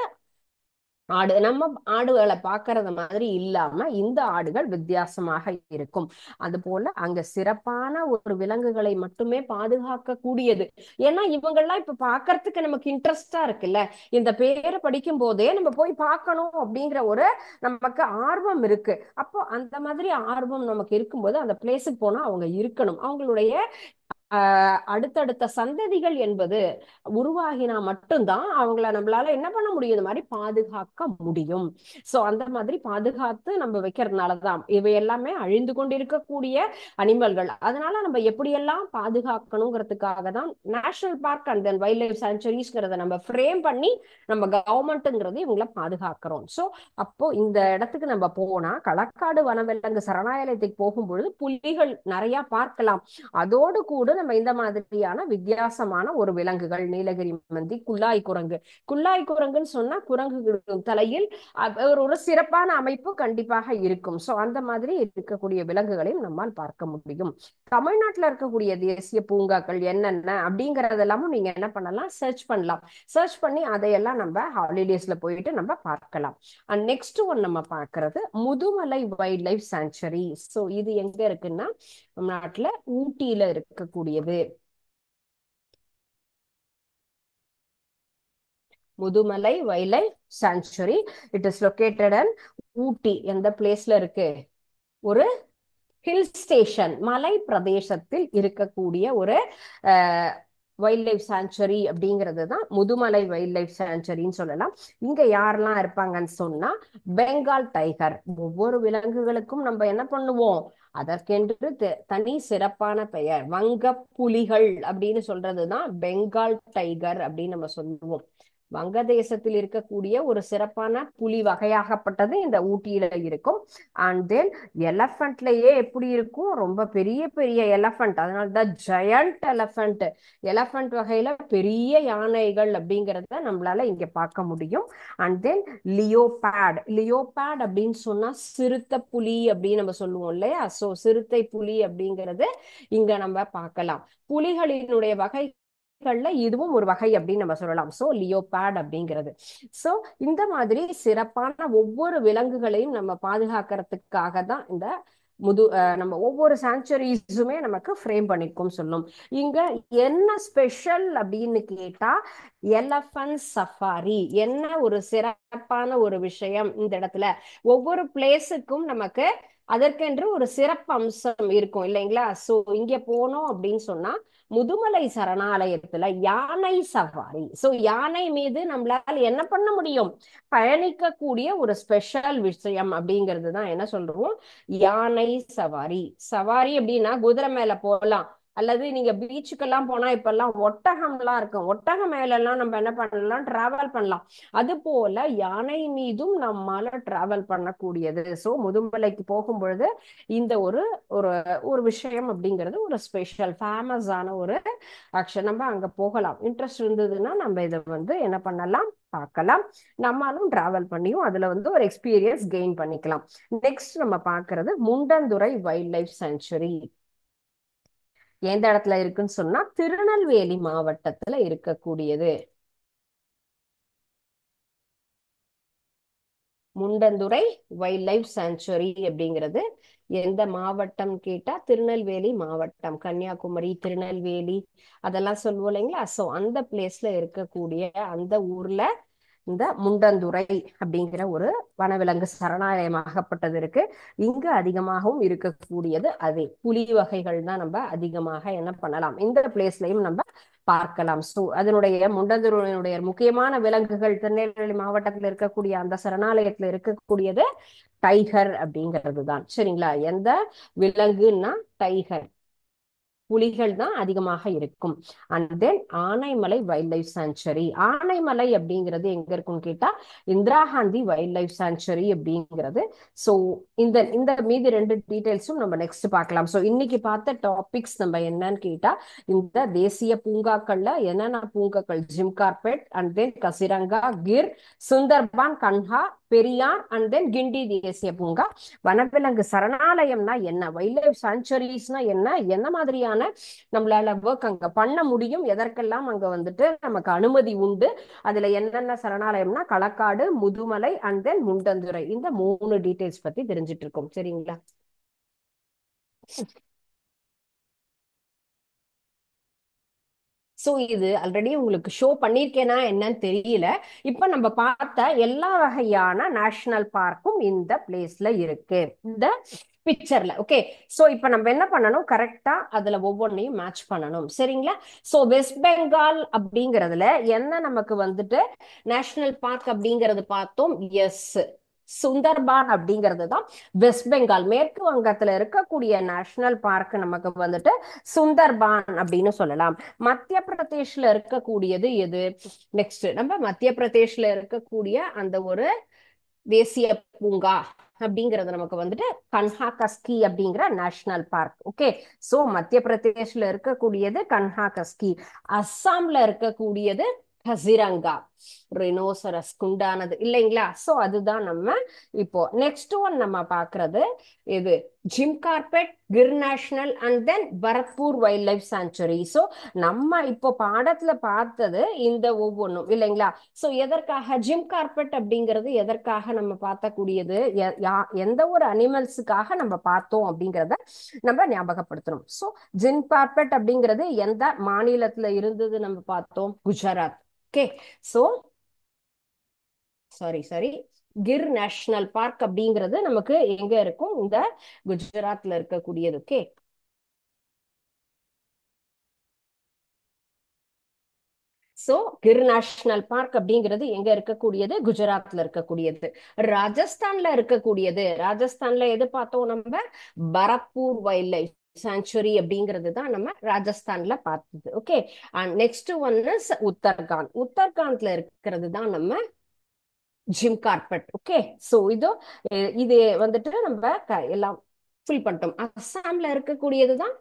Speaker 1: ஆடு. நம்ம ஆடுகளை பாக்குறது மாதிரி இல்லாம இந்த ஆடுகள் வித்தியாசமாக இருக்கும். அது போல அங்க சிறப்பான ஒரு விலங்குகளை மட்டுமே பாதுகாக்க கூடியது. ஏன்னா இவங்கெல்லாம் இப்ப பாக்குறதுக்கு நமக்கு இன்ட்ரெஸ்டா இருக்குல்ல, இந்த பேரை படிக்கும் போதே நம்ம போய் பார்க்கணும் அப்படிங்கிற ஒரு நமக்கு ஆர்வம் இருக்கு. அப்போ அந்த மாதிரி ஆர்வம் நமக்கு இருக்கும்போது அந்த பிளேஸுக்கு போனா அவங்க இருக்கணும். அவங்களுடைய அடுத்தடுத்த சந்ததிகள் என்பது உருவாகினா மட்டும்தான் அவங்கள நம்மளால என்ன பண்ண முடியும், இந்த மாதிரி பாதுகாக்க முடியும். சோ அந்த மாதிரி பாதுகாத்து நம்ம வைக்கிறதுனாலதான் இவை எல்லாமே அழிந்து கொண்டிருக்கக்கூடிய அனிமல்கள். அதனால நம்ம எப்படியெல்லாம் பாதுகாக்கணுங்கிறதுக்காக தான் national park and then wild life சாங்சுரிஸ்ங்கிறத நம்ம ஃப்ரேம் பண்ணி நம்ம கவர்மெண்ட்ங்கிறது இவங்களை பாதுகாக்கிறோம். சோ அப்போ இந்த இடத்துக்கு நம்ம போனா களக்காடு வனவிலங்கு சரணாலயத்துக்கு போகும்பொழுது புலிகள் நிறைய பார்க்கலாம். அதோடு கூட நம்ம இந்த மாதிரியான வித்தியாசமான ஒரு விலங்குகள், நீலகிரி மந்தி, குல்லாய் குரங்கு. குல்லாய் குரங்குன்னு சொன்னா குரங்கு தலையில் ஒரு சிறப்பான அமைப்பு கண்டிப்பாக இருக்கும். சோ அந்த மாதிரி இருக்கக்கூடிய விலங்குகளையும் நம்மால் பார்க்க முடியும். தமிழ்நாட்டுல இருக்கக்கூடிய தேசிய பூங்காக்கள் என்னென்ன அப்படிங்கறதெல்லாமும் நீங்க என்ன பண்ணலாம், சர்ச் பண்ணலாம். சர்ச் பண்ணி அதையெல்லாம் நம்ம ஹாலிடேஸ்ல போயிட்டு நம்ம பார்க்கலாம். அண்ட் நெக்ஸ்ட் ஒன் நம்ம பார்க்கிறது Mudumalai wild life sanctuary. So இது எங்க இருக்குன்னா நம்ம நாட்டுல ஊட்டியில இருக்கக்கூடியது. Mudumalai wild life sanctuary. It is located in Ooty. எந்த பிளேஸ்ல இருக்கு? ஒரு ஹில் ஸ்டேஷன், மலை பிரதேசத்தில் இருக்கக்கூடிய ஒரு வைல்ட் லைஃப் சாங்சுரி அப்படிங்கிறது தான் முதுமலை வைல்ட் லைஃப் சாங்சுரின்னு சொல்லலாம். இங்க யாரெல்லாம் இருப்பாங்கன்னு சொன்னா பெங்கால் டைகர். ஒவ்வொரு விலங்குகளுக்கும் நம்ம என்ன பண்ணுவோம், அதற்கென்று தனி சிறப்பான பெயர். வங்க புலிகள் அப்படின்னு சொல்றதுதான் பெங்கால் டைகர் அப்படின்னு நம்ம சொல்லுவோம். வங்கதேசத்தில் இருக்கக்கூடிய ஒரு சிறப்பான புலி வகையாகப்பட்டது இந்த ஊட்டியில இருக்கும். அண்ட் தென் எலஃபண்ட்லயே எப்படி இருக்கும், ரொம்ப பெரிய பெரிய எலஃபண்ட், அதனாலதான் ஜெயண்ட் எலஃபண்ட். எலஃபண்ட் வகையில பெரிய யானைகள் அப்படிங்கிறத நம்மளால இங்க பார்க்க முடியும். And then leopard. லியோபேட் அப்படின்னு சொன்னா சிறுத்தை புலி அப்படின்னு நம்ம சொல்லுவோம் இல்லையா? சோ சிறுத்தை புலி அப்படிங்கிறது இங்க நம்ம பார்க்கலாம். புலிகளினுடைய வகைகள்ல இதுவும் ஒரு வகை அப்படின்னு நம்ம சொல்லலாம். சோ லியோபேட் அப்படிங்கிறது. சோ இந்த மாதிரி சிறப்பான ஒவ்வொரு விலங்குகளையும் நம்ம பாதுகாக்கிறதுக்காக தான் இந்த நம்ம ஒவ்வொரு சாங்சுரிஸுமே நமக்கு ஃப்ரேம் பண்ணிக்கும் சொல்லும். இங்க என்ன ஸ்பெஷல் அப்படின்னு கேட்டா எலஃபண்ட் சஃபாரி. என்ன ஒரு சிறப்பான ஒரு விஷயம் இந்த இடத்துல, ஒவ்வொரு பிளேஸுக்கும் நமக்கு அதற்கென்று ஒரு சிறப்பு அம்சம் இருக்கும் இல்லைங்களா? சோ இங்க போனோம் அப்படின்னு சொன்னா முதுமலை சரணாலயத்துல யானை சவாரி. சோ யானை மீது நம்மளால என்ன பண்ண முடியும், பயணிக்கக்கூடிய ஒரு ஸ்பெஷல் விஷயம் அப்படிங்கிறது தான் என்ன சொல்றோம், யானை சவாரி. சவாரி அப்படின்னா குதிரை மேல போகலாம், அல்லது நீங்க பீச்சுக்கெல்லாம் போனா இப்ப எல்லாம் ஒட்டகம்லாம் இருக்கும், ஒட்டகம் மேல எல்லாம் நம்ம என்ன பண்ணலாம், டிராவல் பண்ணலாம். அது போல யானை மீதும் நம்மால டிராவல் பண்ணக்கூடியது. சோ முதுமலைக்கு போகும் பொழுது இந்த ஒரு ஒரு ஒரு விஷயம் அப்படிங்கிறது ஒரு ஸ்பெஷல் ஃபேமஸான ஒரு ஆக்ஷன். நம்ம அங்க போகலாம், இன்ட்ரெஸ்ட் இருந்ததுன்னா நம்ம இதை என்ன பண்ணலாம், பார்க்கலாம். நம்மளும் டிராவல் பண்ணியும் அதுல ஒரு எக்ஸ்பீரியன்ஸ் கெயின் பண்ணிக்கலாம். நெக்ஸ்ட் நம்ம பார்க்கிறது முண்டந்துறை வைல்ட் லைஃப் சாங்சுரி. எந்த இடத்துல இருக்குன்னு சொன்னா திருநெல்வேலி மாவட்டத்துல இருக்கக்கூடியது. முண்டந்துறை வைல்ட் லைஃப் சாங்சுரி அப்படிங்கிறது எந்த மாவட்டம் கேட்டா திருநெல்வேலி மாவட்டம். கன்னியாகுமரி, திருநெல்வேலி அதெல்லாம் சொல்லுவோம் இல்லைங்களா? சோ அந்த பிளேஸ்ல இருக்கக்கூடிய அந்த ஊர்ல இந்த முண்டந்துறை அப்படிங்கிற ஒரு வனவிலங்கு சரணாலயமாகப்பட்டது இருக்கு. இங்க அதிகமாகவும் இருக்கக்கூடியது அதே புலி வகைகள் தான் நம்ம அதிகமாக என்ன பண்ணலாம், இந்த பிளேஸ்லயும் நம்ம பார்க்கலாம். சோ அதனுடைய முண்டந்துறையினுடைய முக்கியமான விலங்குகள் திருநெல்வேலி மாவட்டத்தில் இருக்கக்கூடிய அந்த சரணாலயத்துல இருக்கக்கூடியது டைகர் அப்படிங்கிறது தான். சரிங்களா? எந்த விலங்குன்னா டைகர், புலிகள் தான் அதிகமாக இருக்கும். And then Anaimalai wild life sanctuary. Anaimalai அப்படிங்கிறது எங்க இருக்குன்னு கேட்டா Indira Gandhi wild life sanctuary அப்படிங்கிறது. சோ இந்த இந்த மீதி ரெண்டு டீடைல்ஸும் நம்ம நெக்ஸ்ட் பார்க்கலாம். சோ இன்னைக்கு பார்த்த டாபிக்ஸ் நம்ம என்னன்னு கேட்டா இந்த தேசிய பூங்காக்கள்ல என்னென்ன பூங்காக்கள், Jim Corbett, and then Kaziranga, Gir, Sundarban, Kanha, Periyar, and then Guindy தேசிய பூங்கா. வனவிலங்கு சரணாலயம்னா என்ன, வைல்ட் லைஃப் சாங்சுரிஸ்னா என்ன, என்ன மாதிரியான நம்மளால ஒர்க் அங்க பண்ண முடியும், எதற்கெல்லாம் அங்க நமக்கு அனுமதி உண்டு, அதுல என்னென்ன சரணாலயம்னா களக்காடு, முதுமலை, அண்ட் தென் முண்டந்துறை. இந்த 3 டீடைல்ஸ் பத்தி தெரிஞ்சிட்டு இருக்கோம். சரிங்களா? சோ இது ஆல்ரெடி உங்களுக்கு ஷோ பண்ணிருக்கேனா என்னன்னு தெரியல. இப்ப நம்ம பார்த்த எல்லா வகையான நேஷனல் பார்க்கும் இந்த பிளேஸ்ல இருக்கு, இந்த பிக்சர்ல. ஓகே, சோ இப்ப நம்ம என்ன பண்ணணும், கரெக்டா அதுல ஒவ்வொன்றையும் மேட்ச் பண்ணணும். சரிங்களா? சோ வெஸ்ட் பெங்கால் அப்படிங்கறதுல என்ன நமக்கு நேஷனல் பார்க் அப்படிங்கறது பார்த்தோம். எஸ், சுந்தர்பான் அப்படிங்கிறது தான் வெஸ்ட் பெங்கால், மேற்கு வங்கத்துல இருக்கக்கூடிய நேஷனல் பார்க் நமக்கு சுந்தர்பான் அப்படின்னு சொல்லலாம். மத்திய பிரதேஷ்ல இருக்கக்கூடியது எது, நெக்ஸ்ட் நம்ம மத்திய பிரதேஷ்ல இருக்கக்கூடிய அந்த ஒரு தேசிய பூங்கா அப்படிங்கிறது நமக்கு கன்ஹா கஸ்கி அப்படிங்கிற நேஷனல் பார்க். ஓகே, சோ மத்திய பிரதேஷ்ல இருக்கக்கூடியது கன்ஹா கஸ்கி, அஸ்ஸாம்ல இருக்கக்கூடியது கசிரங்கா, ரினோசரஸ் குண்டானது இல்லைங்களா? சோ அதுதான் நம்ம இப்போ நெக்ஸ்ட் ஒன் நம்ம பாக்குறது இது Jim Corbett, Gir national, and then Bharatpur wild life sanctuary. So நம்ம இப்போ பாடத்துல பார்த்தது இந்த ஒவ்வொன்றும் இல்லைங்களா? சோ எதற்காக ஜிம் கார்பெட் அப்படிங்கிறது, எதற்காக நம்ம பார்த்தக்கூடியது, எந்த ஒரு அனிமல்ஸுக்காக நம்ம பார்த்தோம் அப்படிங்கிறத நம்ம ஞாபகப்படுத்தணும். சோ ஜிம் கார்பெட் அப்படிங்கிறது எந்த மாநிலத்துல இருந்தது நம்ம பார்த்தோம், Gujarat. Okay, so sorry Gir national park அப்படிங்கிறது நமக்கு எங்க இருக்கும், இந்த குஜராத்ல இருக்கக்கூடியது. Okay, so Gir national park அப்படிங்கிறது எங்க இருக்கக்கூடியது, குஜராத்ல இருக்கக்கூடியது. ராஜஸ்தான்ல இருக்கக்கூடியது, ராஜஸ்தான்ல எது பார்த்தோம் நம்ம, பரத்பூர் வைல்ட் லைஃப் சாங்சுரி அப்படிங்கிறது தான் நம்ம ராஜஸ்தான்ல பார்த்தது. Okay. And next one is Uttarakhand. உத்தரகாண்ட்ல இருக்கிறது தான் நம்ம ஜிம் கார்பெட். ஓகே. ஸோ இது வந்துட்டு நம்ம எல்லாம் ஃபில் பண்ணிட்டோம். அஸ்ஸாம்ல இருக்கக்கூடியது தான்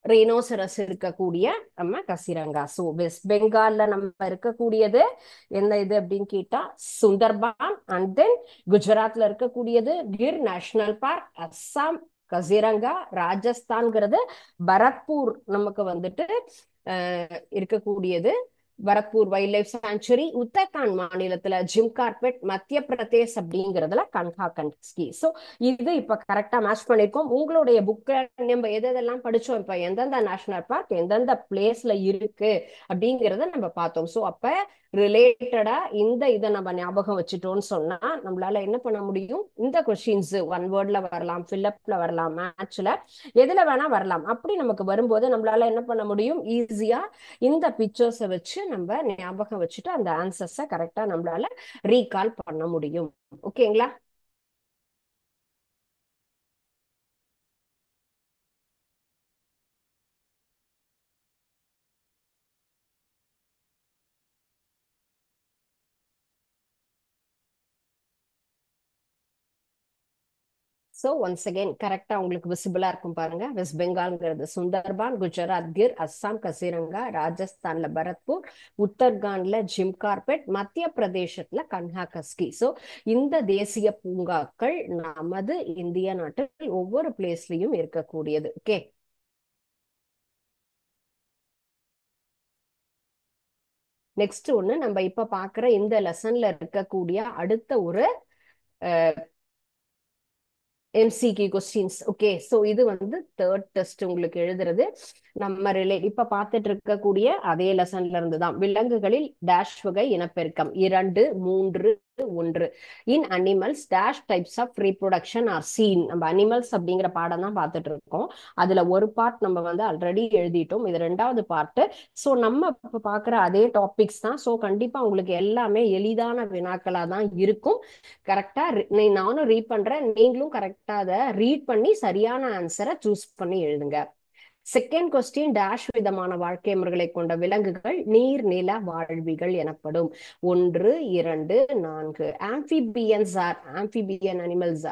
Speaker 1: ரெய்னோசரஸ் இருக்கக்கூடிய நம்ம கசிரங்கா. ஸோ வெஸ்ட் பெங்கால்ல நம்ம இருக்கக்கூடியது எந்த இது அப்படின்னு கேட்டா சுந்தர்பான். அண்ட் தென் குஜராத்ல இருக்கக்கூடியது கிர் நேஷனல் பார்க், அஸ்ஸாம் கசிரங்கா, ராஜஸ்தான்ங்கிறது பரத்பூர் நமக்கு வந்துட்டு இருக்கக்கூடியது Bharatpur wild life sanctuary, Uttarakhand மாநிலத்துல ஜிம் கார்பெட், மத்திய பிரதேஷ் அப்படிங்கிறதுல கன்ஹா கன்ஸ்கி. ஸோ இது இப்ப கரெக்டா மேட்ச் பண்ணிருக்கோம். உங்களுடைய புக்ல நம்ம எதெல்லாம் படிச்சோம், இப்ப எந்தெந்த நேஷனல் பார்க் எந்தெந்த பிளேஸ்ல இருக்கு அப்படிங்கிறத நம்ம பார்த்தோம். ஸோ அப்ப ரிலேட்டடா இதை நம்ம ஞாபகம் வச்சுட்டோம்னு சொன்னா நம்மளால என்ன பண்ண முடியும், இந்த கொஸ்டின்ஸ் ஒன் வேர்ட்ல வரலாம், ஃபில்லப்ல வரலாம், மேட்ச்ல எதுல வேணா வரலாம். அப்படி நமக்கு வரும்போது நம்மளால என்ன பண்ண முடியும், ஈஸியா இந்த பிக்சர்ஸை வச்சு நம்ம ஞாபகம் வச்சுட்டு அந்த ஆன்சர்ஸை கரெக்டா நம்மளால ரீகால் பண்ண முடியும். ஓகேங்களா? ஸோ ஒன்ஸ் அகெயின் கரெக்டா உங்களுக்கு விசிபிளா இருக்கும் பாருங்க. வெஸ்ட் பெங்கால்ங்கிறது சுந்தர்பான், குஜராத் கிர், அஸ்ஸாம் கசிரங்கா, ராஜஸ்தான்ல பரத்பூர், உத்தரகாண்ட்ல ஜிம் கார்பெட், மத்திய பிரதேசத்துல கன்ஹா கஸ்கி. ஸோ இந்த தேசிய பூங்காக்கள் நமது இந்திய நாட்டில் ஒவ்வொரு பிளேஸ்லயும் இருக்கக்கூடியது. ஓகே. நெக்ஸ்ட் ஒண்ணு நம்ம இப்ப பாக்குற இந்த லெசன்ல இருக்கக்கூடிய அடுத்த ஒரு எம்சிக்யூ கொஸ்டின்ஸ். ஓகே. ஸோ இது வந்து தேர்ட் டெஸ்ட் உங்களுக்கு எழுதுறது. நம்ம இப்ப பார்த்துட்டு இருக்கக்கூடிய அதே லெசன்ல இருந்து தான். விலங்குகளில் டேஷ் வகை இனப்பெருக்கம் 2, 3, 1. In animals dash types of reproduction are seen. நம்ம அனிமல்ஸ் அப்படிங்கிற பாடம் தான் பார்த்துட்டு இருக்கோம். அதுல ஒரு பார்ட் நம்ம வந்து ஆல்ரெடி எழுதிட்டோம், இது ரெண்டாவது பார்ட். ஸோ நம்ம இப்ப பாக்குற அதே டாபிக்ஸ் தான். ஸோ கண்டிப்பா உங்களுக்கு எல்லாமே எளிதான வினாக்களா தான் இருக்கும். கரெக்டா நானும் ரீட் பண்றேன், நீங்களும் கரெக்டா அதை ரீட் பண்ணி சரியான ஆன்சரை சூஸ் பண்ணி எழுதுங்க. செகண்ட் கொஸ்டின், டேஷ் விதமான வாழ்க்கை முறைகளை கொண்ட விலங்குகள் நீர் நில வாழ்விகள் எனப்படும். 1, 2, 4. Amphibians are amphibian animals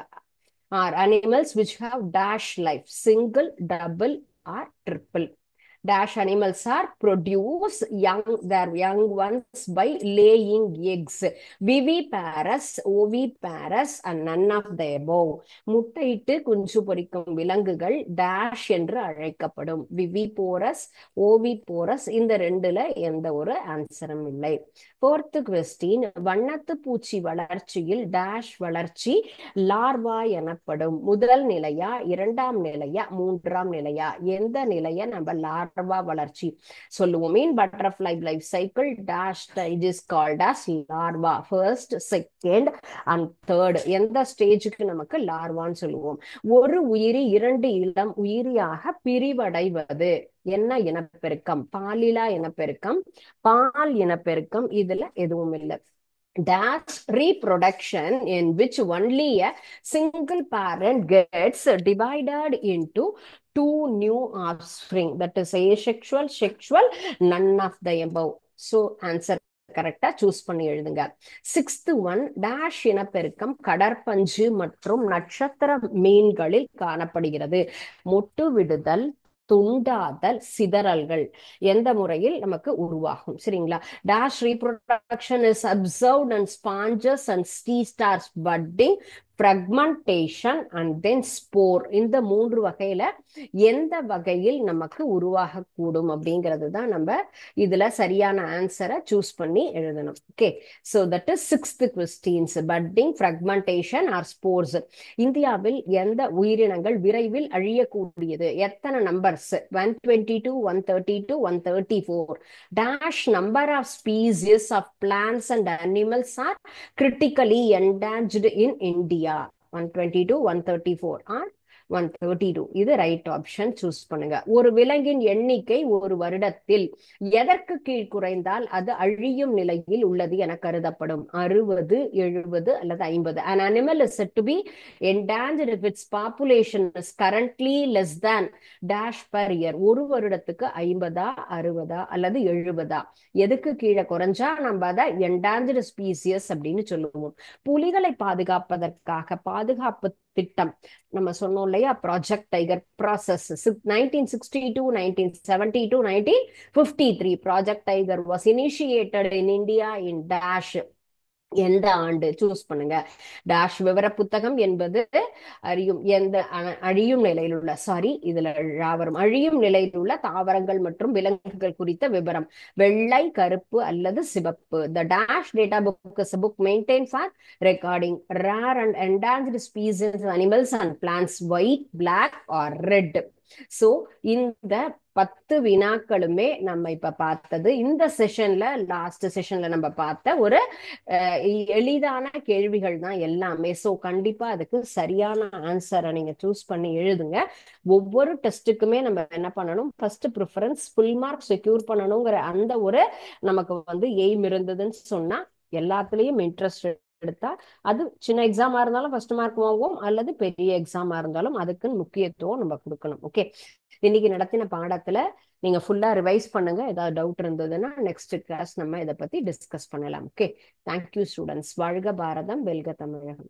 Speaker 1: are animals which have dash life, single, double or triple. Dash animals are produce their young ones by laying eggs. Viviparous, oviparous and none of the above. முட்டையிட்டு குஞ்சு பொரிக்கும் விலங்குகள் dash என்று அழைக்கப்படும். விவிபோரஸ், ஓவிபோரஸ், இந்த ரெண்டுல எந்த ஒரு ஆன்சரும் இல்லை. ஃபோர்த் கொஸ்டின், வண்ணத்து பூச்சி வளர்ச்சியில் டேஷ் வளர்ச்சி லார்வா எனப்படும். முதல் நிலையா, இரண்டாம் நிலையா, மூன்றாம் நிலையா? எந்த நிலையை நம்ம லார்வா வளர்ச்சி சொல்லுவோம்? மீன் butterfly life cycle dash stage is called as larva. First, second and third எந்த ஸ்டேஜுக்கு நமக்கு லார்வான்னு சொல்லுவோம்? ஒரு உயிரி இரண்டு இளம் உயிரியாக பிரிவடைவது என்ன இனப்பெருக்கம்? பாலிலா இனப்பெருக்கம், பால் இனப்பெருக்கம், இதுல எதுவும் இல்லை. Dash reproduction in which only a single parent gets divided into two new offspring, that is asexual, sexual, none of the above. So answer கரெக்டா சூஸ் பண்ணி எழுதுங்க. சிக்ஸ்த் ஒன், டேஷ் இனப்பெருக்கம் கடற்பஞ்சு மற்றும் நட்சத்திர மீன்களில் காணப்படுகிறது. மொட்டு விடுதல், துண்டாதல், சிதறல்கள் எந்த முறையில் நமக்கு உருவாகும்? சரிங்களா? Dash reproduction is observed and sponges and sea stars budding, fragmentation and then spore. இந்த மூன்று வகையில எந்த வகையில் நமக்கு உருவாகக்கூடும் அப்படிங்கிறது தான் நம்ம இதுல சரியான ஆன்சரை சூஸ் பண்ணி எழுதணும். Okay. So that is sixth questions. Budding, fragmentation are spores. இந்தியாவில் எந்த உயிரினங்கள் விரைவில் அழியக்கூடியது? எத்தனை numbers? 122, 132, 134. Dash number of species of plants and animals are critically endangered in India. 122, 134 are 132. இது ரைட் ஆப்ஷன், சூஸ் பண்ணுங்க. ஒரு விலங்கின் எண்ணிக்கை ஒரு வருடத்தில் எதற்கு கீழ் குறைந்தால் அது அழியும் நிலையில் உள்ளது என கருதப்படும்? 60, 70 அல்லது 50. An animal is said to be endangered if its population is currently less than dash per year. ஒரு வருடத்துக்கு 50, 60 அல்லது 70. எதுக்கு கீழே குறைஞ்சா நம்ம அதை என்டாஞ்சர்டு ஸ்பீசியஸ் அப்படின்னு சொல்லுவோம். புலிகளை பாதுகாப்பதற்காக பாதுகாப்பு திட்டம் நம்ம சொன்னோம் இல்லையா, project tiger process 1962, 1972, 1953. Project tiger was initiated in India in dash. எந்த ஆண்டு? சூஸ் பண்ணுங்க. டேஷ் விவர புத்தகம் என்பது அழியும் நிலையில் உள்ள, சாரி இதுல வரும், அழியும் நிலையில் உள்ள தாவரங்கள் மற்றும் விலங்குகள் குறித்த விவரம். வெள்ளை, கருப்பு அல்லது சிவப்பு. The dash data book is a book maintained for recording rare and endangered species, animals and plants. White, black or red. So இந்த 10 வினாக்களுமே நம்ம இப்ப பார்த்தது இந்த செஷன்ல, லாஸ்ட் செஷன்ல நம்ம பார்த்த ஒரு எளிதான கேள்விகள் தான் எல்லாமே. சோ கண்டிப்பா அதுக்கு சரியான ஆன்சரை நீங்க சூஸ் பண்ணி எழுதுங்க. ஒவ்வொரு டெஸ்ட்டுக்குமே நம்ம என்ன பண்ணணும், first preference full mark secure பண்ணணுங்கிற அந்த ஒரு நமக்கு எய்ம் இருந்ததுன்னு சொன்னா எல்லாத்துலயும் இன்ட்ரெஸ்ட் எடுத்தா அது சின்ன எக்ஸாமா இருந்தாலும் ஃபர்ஸ்ட் மார்க் வாங்குவோம், அல்லது பெரிய எக்ஸாமா இருந்தாலும் அதுக்கு முக்கியத்துவம் நம்ம கொடுக்கணும். ஓகே, இன்னைக்கு நடத்தின பாடத்துல நீங்க ஃபுல்லா ரிவைஸ் பண்ணுங்க. ஏதாவது டவுட் இருந்ததுன்னா நெக்ஸ்ட் கிளாஸ் நம்ம இதை பத்தி டிஸ்கஸ் பண்ணலாம். Okay, thank you students. வாழ்க பாரதம், வெல்க தமிழகம்.